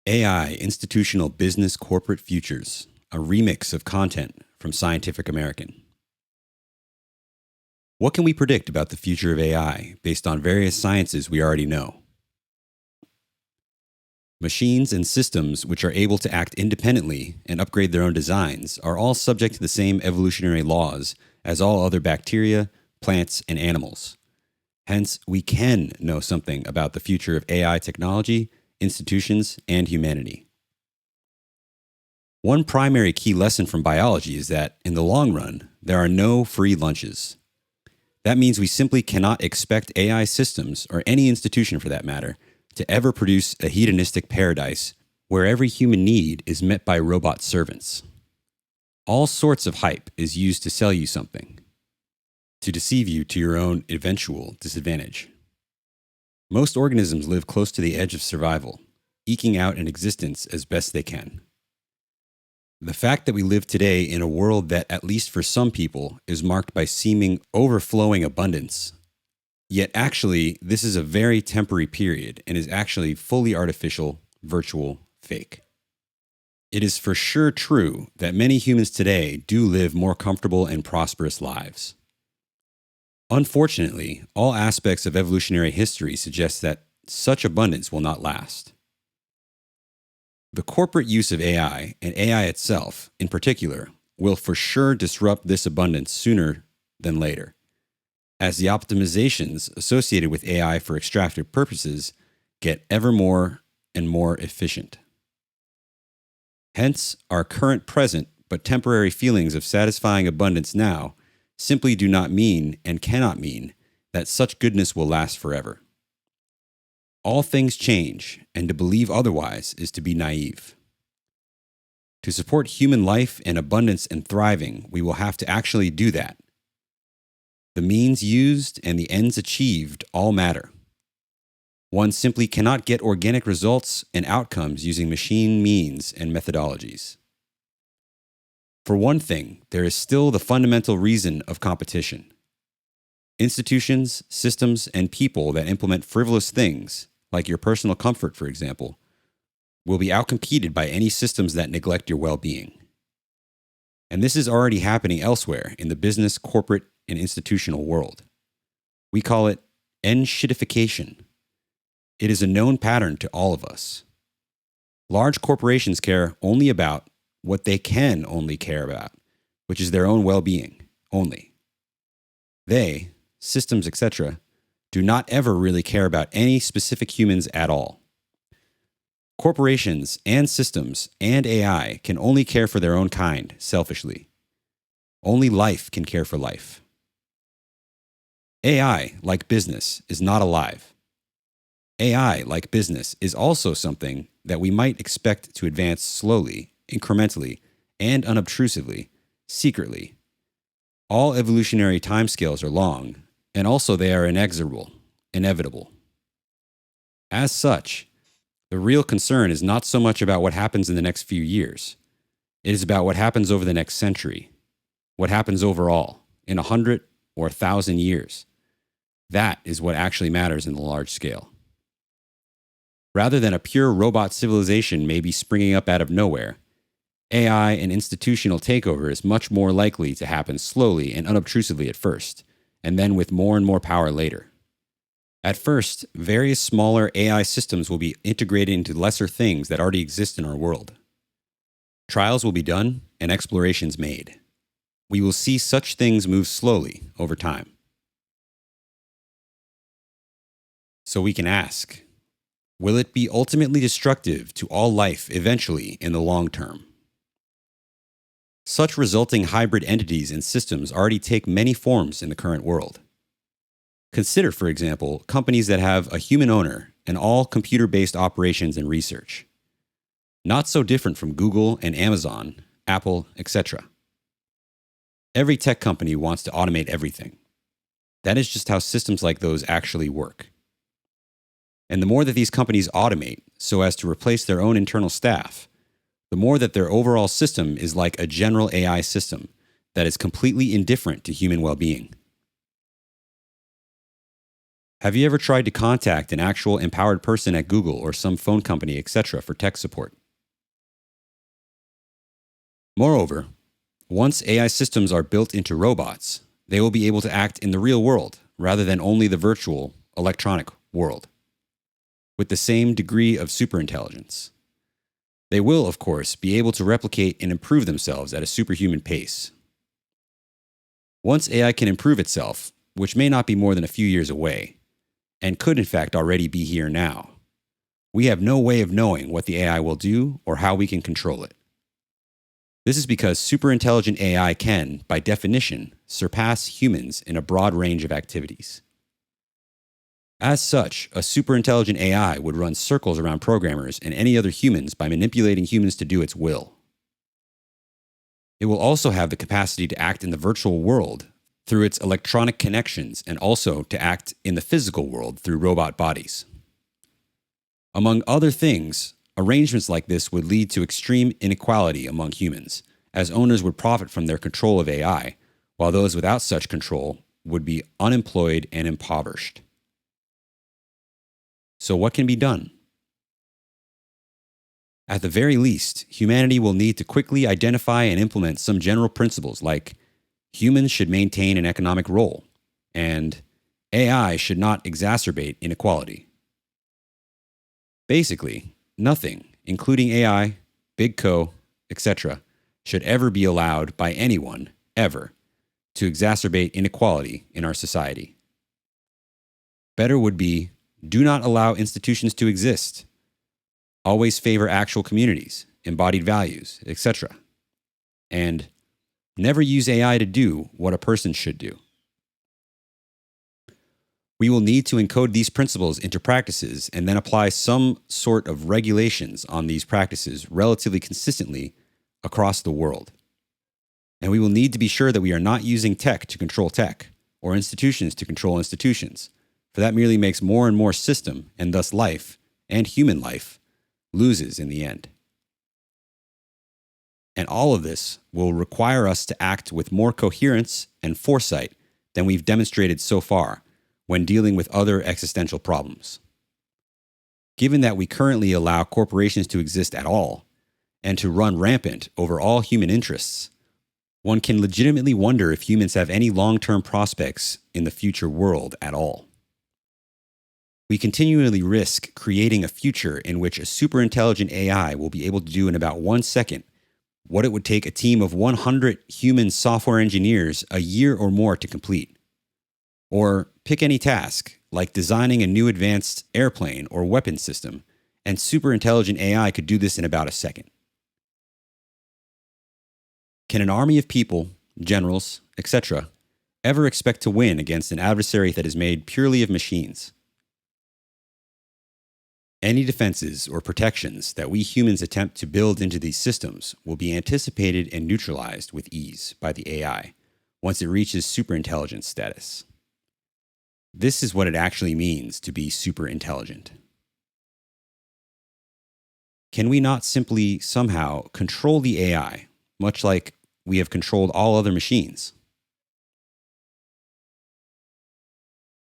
AI Institutional Business Corporate Futures, a remix of content from Scientific American. What can we predict about the future of AI based on various sciences we already know? Machines and systems which are able to act independently and upgrade their own designs are all subject to the same evolutionary laws as all other bacteria, plants, and animals. Hence, we can know something about the future of AI technology, institutions, and humanity. One primary key lesson from biology is that, in the long run, there are no free lunches. That means we simply cannot expect AI systems, or any institution for that matter, to ever produce a hedonistic paradise where every human need is met by robot servants. All sorts of hype is used to sell you something, to deceive you to your own eventual disadvantage. Most organisms live close to the edge of survival, eking out an existence as best they can. The fact that we live today in a world that, at least for some people, is marked by seeming overflowing abundance, yet actually this is a very temporary period and is actually fully artificial, virtual, fake. It is for sure true that many humans today do live more comfortable and prosperous lives. Unfortunately, all aspects of evolutionary history suggest that such abundance will not last. The corporate use of AI, and AI itself in particular, will for sure disrupt this abundance sooner than later, as the optimizations associated with AI for extractive purposes get ever more and more efficient. Hence, our current present but temporary feelings of satisfying abundance now simply do not mean and cannot mean that such goodness will last forever. All things change, and to believe otherwise is to be naive. To support human life and abundance and thriving, we will have to actually do that. The means used and the ends achieved all matter. One simply cannot get organic results and outcomes using machine means and methodologies. For one thing, there is still the fundamental reason of competition. Institutions, systems, and people that implement frivolous things, like your personal comfort, for example, will be outcompeted by any systems that neglect your well-being. And this is already happening elsewhere in the business, corporate, and institutional world. We call it end-shitification. It is a known pattern to all of us. Large corporations care only about what they can only care about, which is their own well-being only. They, systems, etc., do not ever really care about any specific humans at all. Corporations and systems and AI can only care for their own kind, selfishly. Only life can care for life. AI, like business, is not alive. AI, like business, is also something that we might expect to advance slowly, incrementally, and unobtrusively, secretly. All evolutionary timescales are long, and also they are inexorable, inevitable. As such, the real concern is not so much about what happens in the next few years. It is about what happens over the next century, what happens overall, in 100 or 1,000 years. That is what actually matters in the large scale. Rather than a pure robot civilization maybe springing up out of nowhere, AI and institutional takeover is much more likely to happen slowly and unobtrusively at first, and then with more and more power later. At first, various smaller AI systems will be integrated into lesser things that already exist in our world. Trials will be done and explorations made. We will see such things move slowly over time. So we can ask, will it be ultimately destructive to all life eventually in the long term? Such resulting hybrid entities and systems already take many forms in the current world. Consider, for example, companies that have a human owner and all computer-based operations and research. Not so different from Google and Amazon, Apple, etc. Every tech company wants to automate everything. That is just how systems like those actually work. And the more that these companies automate so as to replace their own internal staff, the more that their overall system is like a general AI system that is completely indifferent to human well-being. Have you ever tried to contact an actual empowered person at Google or some phone company, etc., for tech support? Moreover, once AI systems are built into robots, they will be able to act in the real world rather than only the virtual, electronic world, with the same degree of superintelligence. They will, of course, be able to replicate and improve themselves at a superhuman pace. Once AI can improve itself, which may not be more than a few years away, and could in fact already be here now, we have no way of knowing what the AI will do or how we can control it. This is because superintelligent AI can, by definition, surpass humans in a broad range of activities. As such, a superintelligent AI would run circles around programmers and any other humans by manipulating humans to do its will. It will also have the capacity to act in the virtual world through its electronic connections and also to act in the physical world through robot bodies. Among other things, arrangements like this would lead to extreme inequality among humans, as owners would profit from their control of AI, while those without such control would be unemployed and impoverished. So what can be done? At the very least, humanity will need to quickly identify and implement some general principles like humans should maintain an economic role, and AI should not exacerbate inequality. Basically, nothing, including AI, big co, etc., should ever be allowed by anyone, ever, to exacerbate inequality in our society. Better would be, do not allow institutions to exist. Always favor actual communities, embodied values, etc. And never use AI to do what a person should do. We will need to encode these principles into practices and then apply some sort of regulations on these practices relatively consistently across the world. And we will need to be sure that we are not using tech to control tech or institutions to control institutions, for that merely makes more and more system, and thus life, and human life, loses in the end. And all of this will require us to act with more coherence and foresight than we've demonstrated so far when dealing with other existential problems. Given that we currently allow corporations to exist at all and to run rampant over all human interests, one can legitimately wonder if humans have any long-term prospects in the future world at all. We continually risk creating a future in which a superintelligent AI will be able to do in about 1 second what it would take a team of 100 human software engineers a year or more to complete. Or pick any task, like designing a new advanced airplane or weapon system, and superintelligent AI could do this in about a second. Can an army of people, generals, etc., ever expect to win against an adversary that is made purely of machines? Any defenses or protections that we humans attempt to build into these systems will be anticipated and neutralized with ease by the AI once it reaches superintelligence status. This is what it actually means to be superintelligent. Can we not simply somehow control the AI, much like we have controlled all other machines?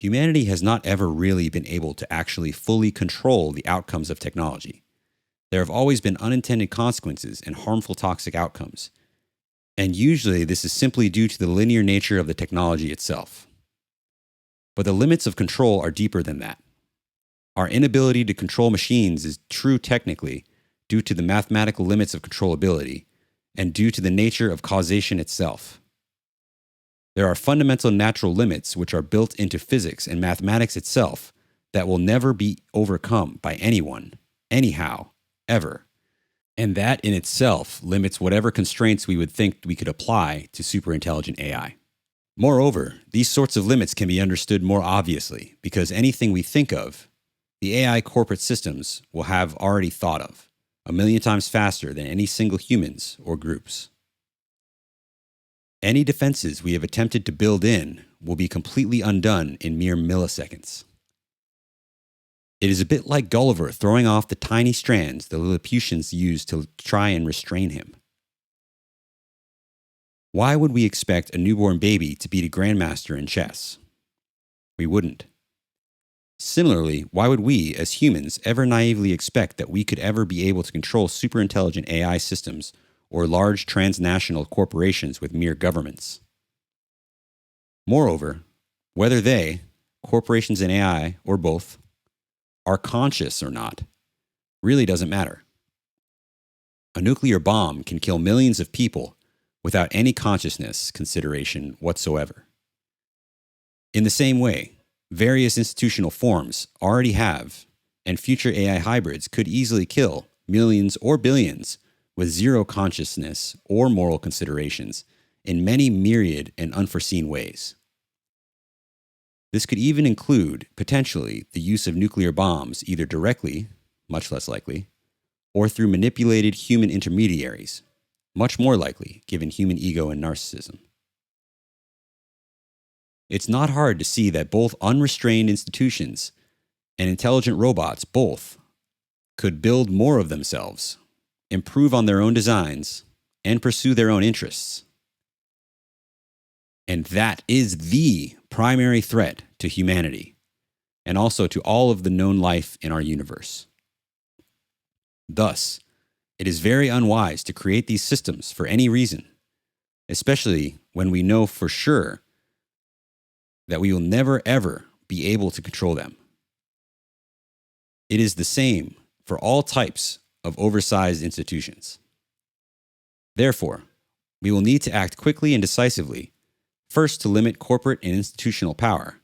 Humanity has not ever really been able to actually fully control the outcomes of technology. There have always been unintended consequences and harmful toxic outcomes. And usually this is simply due to the linear nature of the technology itself. But the limits of control are deeper than that. Our inability to control machines is true technically due to the mathematical limits of controllability and due to the nature of causation itself. There are fundamental natural limits which are built into physics and mathematics itself that will never be overcome by anyone, anyhow, ever. And that in itself limits whatever constraints we would think we could apply to superintelligent AI. Moreover, these sorts of limits can be understood more obviously because anything we think of, the AI corporate systems will have already thought of, 1,000,000 times faster than any single humans or groups. Any defenses we have attempted to build in will be completely undone in mere milliseconds. It is a bit like Gulliver throwing off the tiny strands the Lilliputians used to try and restrain him. Why would we expect a newborn baby to beat a grandmaster in chess? We wouldn't. Similarly, why would we, as humans, ever naively expect that we could ever be able to control superintelligent AI systems or large transnational corporations with mere governments? Moreover, whether they, corporations and AI, or both, are conscious or not, really doesn't matter. A nuclear bomb can kill millions of people without any consciousness consideration whatsoever. In the same way, various institutional forms already have, and future AI hybrids could easily kill millions or billions with zero consciousness or moral considerations in many myriad and unforeseen ways. This could even include, potentially, the use of nuclear bombs either directly, much less likely, or through manipulated human intermediaries, much more likely given human ego and narcissism. It's not hard to see that both unrestrained institutions and intelligent robots both could build more of themselves, improve on their own designs, and pursue their own interests. And that is the primary threat to humanity, and also to all of the known life in our universe. Thus, it is very unwise to create these systems for any reason, especially when we know for sure that we will never ever be able to control them. It is the same for all types of oversized institutions. Therefore, we will need to act quickly and decisively, first to limit corporate and institutional power,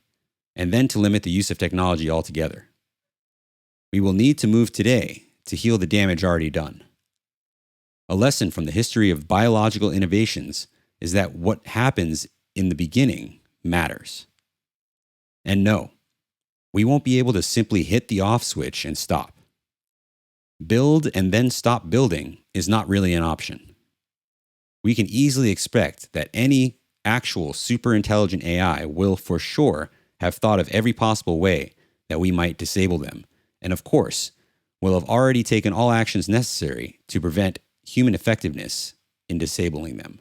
and then to limit the use of technology altogether. We will need to move today to heal the damage already done. A lesson from the history of biological innovations is that what happens in the beginning matters. And no, we won't be able to simply hit the off switch and stop. Build and then stop building is not really an option. We can easily expect that any actual superintelligent AI will for sure have thought of every possible way that we might disable them, and of course, will have already taken all actions necessary to prevent human effectiveness in disabling them.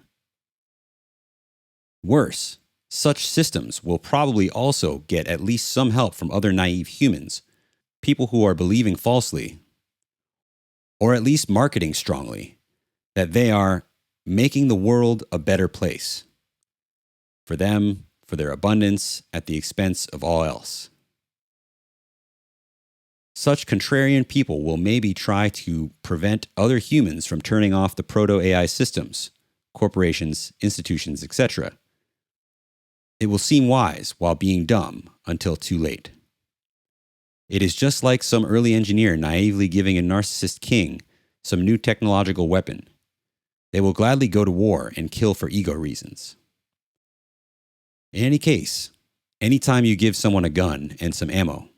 Worse, such systems will probably also get at least some help from other naive humans, people who are believing falsely, or at least marketing strongly, that they are making the world a better place for them, for their abundance, at the expense of all else. Such contrarian people will maybe try to prevent other humans from turning off the proto-AI systems, corporations, institutions, etc. It will seem wise while being dumb until too late. It is just like some early engineer naively giving a narcissist king some new technological weapon. They will gladly go to war and kill for ego reasons. In any case, anytime you give someone a gun and some ammo,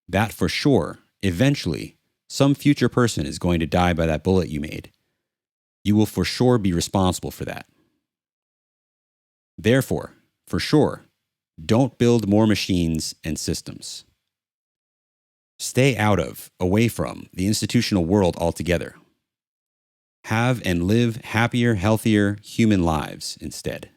that for sure, eventually, some future person is going to die by that bullet you made. You will for sure be responsible for that. Therefore, for sure, don't build more machines and systems. Stay out of, away from, the institutional world altogether. Have and live happier, healthier human lives instead.